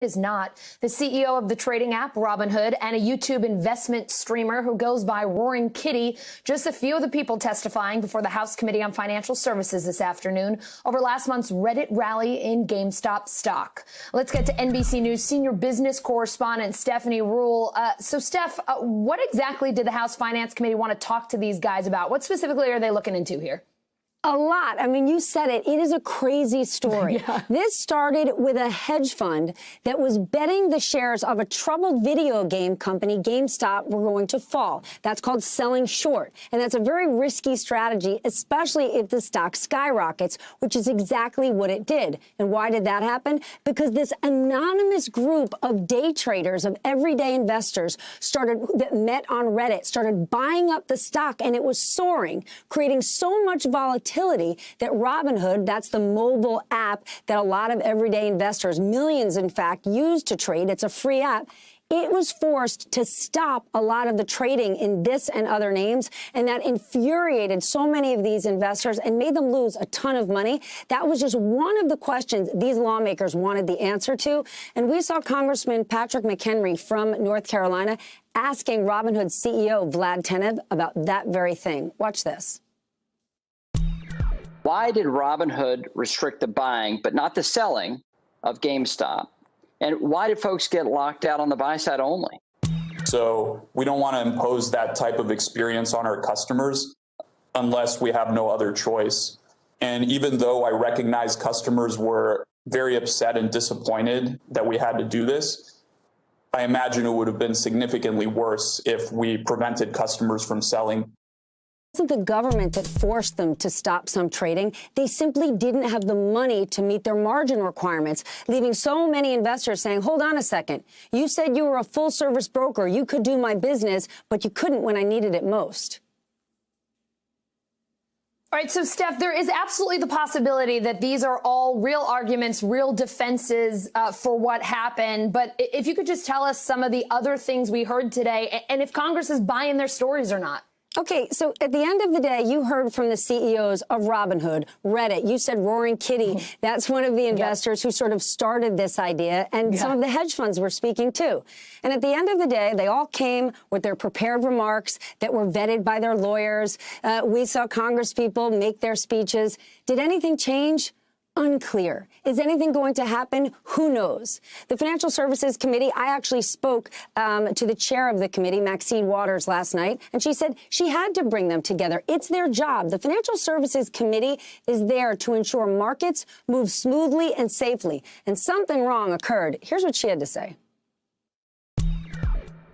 is not. The CEO of the trading app Robinhood and a YouTube investment streamer who goes by Roaring Kitty, just a few of the people testifying before the House Committee on Financial Services this afternoon over last month's Reddit rally in GameStop stock. Let's get to NBC News senior business correspondent Stephanie Ruhle. So, Steph, what exactly did the House Finance Committee want to talk to these guys about? What specifically are they looking into here? A lot. I mean, you said it. It is a crazy story. Yeah. This started with a hedge fund that was betting the shares of a troubled video game company, GameStop, were going to fall. That's called selling short. And that's a very risky strategy, especially if the stock skyrockets, which is exactly what it did. And why did that happen? Because this anonymous group of day traders, of everyday investors, that met on Reddit, started buying up the stock, and it was soaring, creating so much volatility that Robinhood, that's the mobile app that a lot of everyday investors, millions in fact, use to trade. It's a free app. It was forced to stop a lot of the trading in this and other names, and that infuriated so many of these investors and made them lose a ton of money. That was just one of the questions these lawmakers wanted the answer to. And we saw Congressman Patrick McHenry from North Carolina asking Robinhood CEO Vlad Tenev about that very thing. Watch this. Why did Robinhood restrict the buying but not the selling of GameStop? And why did folks get locked out on the buy side only? So we don't want to impose that type of experience on our customers unless we have no other choice. And even though I recognize customers were very upset and disappointed that we had to do this, I imagine it would have been significantly worse if we prevented customers from selling. It wasn't the government that forced them to stop some trading. They simply didn't have the money to meet their margin requirements, leaving so many investors saying, hold on a second. You said you were a full-service broker. You could do my business, but you couldn't when I needed it most. All right, so, Steph, there is absolutely the possibility that these are all real arguments, real defenses for what happened. But if you could just tell us some of the other things we heard today and if Congress is buying their stories or not. Okay, so at the end of the day, you heard from the CEOs of Robinhood, Reddit. You said Roaring Kitty. That's one of the investors who sort of started this idea. And some of the hedge funds were speaking, too. And at the end of the day, they all came with their prepared remarks that were vetted by their lawyers. We saw congresspeople make their speeches. Did anything change? Unclear. Is anything going to happen? Who knows? The Financial Services Committee, I actually spoke to the chair of the committee, Maxine Waters, last night, and she said she had to bring them together. It's their job. The Financial Services Committee is there to ensure markets move smoothly and safely. And something wrong occurred. Here's what she had to say.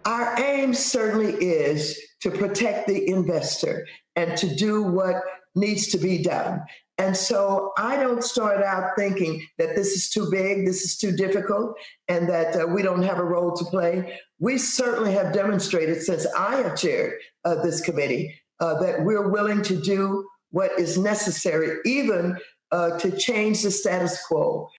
Our aim certainly is to protect the investor and to do what needs to be done. And so I don't start out thinking that this is too big, this is too difficult, and that we don't have a role to play. We certainly have demonstrated since I have chaired this committee that we're willing to do what is necessary, even to change the status quo.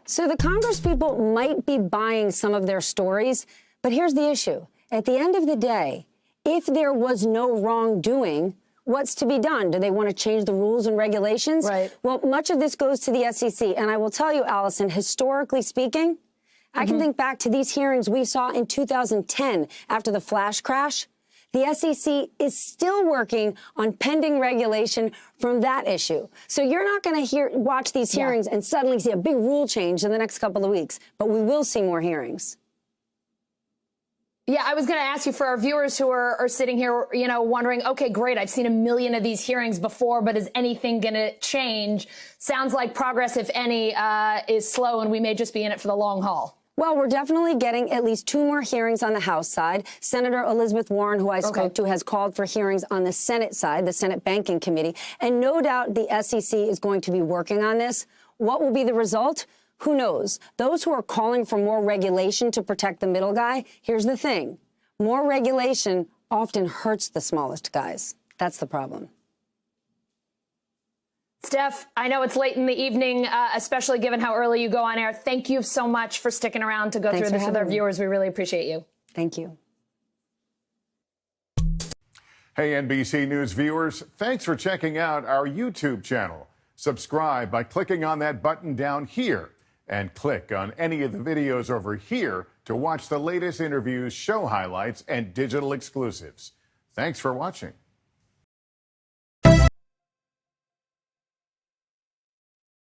So the congresspeople might be buying some of their stories, but here's the issue. At the end of the day, if there was no wrongdoing, what's to be done? Do they want to change the rules and regulations? Right. Well, much of this goes to the SEC. And I will tell you, Allison, historically speaking, I can think back to these hearings we saw in 2010 after the flash crash. The SEC is still working on pending regulation from that issue. So you're not going to watch these hearings and suddenly see a big rule change in the next couple of weeks. But we will see more hearings. Yeah, I was going to ask you, for our viewers who are sitting here, wondering, OK, great, I've seen a million of these hearings before, but is anything going to change? Sounds like progress, if any, is slow, and we may just be in it for the long haul. Well, we're definitely getting at least 2 more hearings on the House side. Senator Elizabeth Warren, who I spoke to, has called for hearings on the Senate side, the Senate Banking Committee. And no doubt the SEC is going to be working on this. What will be the result? Who knows? Those who are calling for more regulation to protect the middle guy, here's the thing. More regulation often hurts the smallest guys. That's the problem. Steph, I know it's late in the evening, especially given how early you go on air. Thank you so much for sticking around to go through this with our viewers. We really appreciate you. Thank you. Hey, NBC News viewers, thanks for checking out our YouTube channel. Subscribe by clicking on that button down here. And click on any of the videos over here to watch the latest interviews, show highlights, and digital exclusives. Thanks for watching.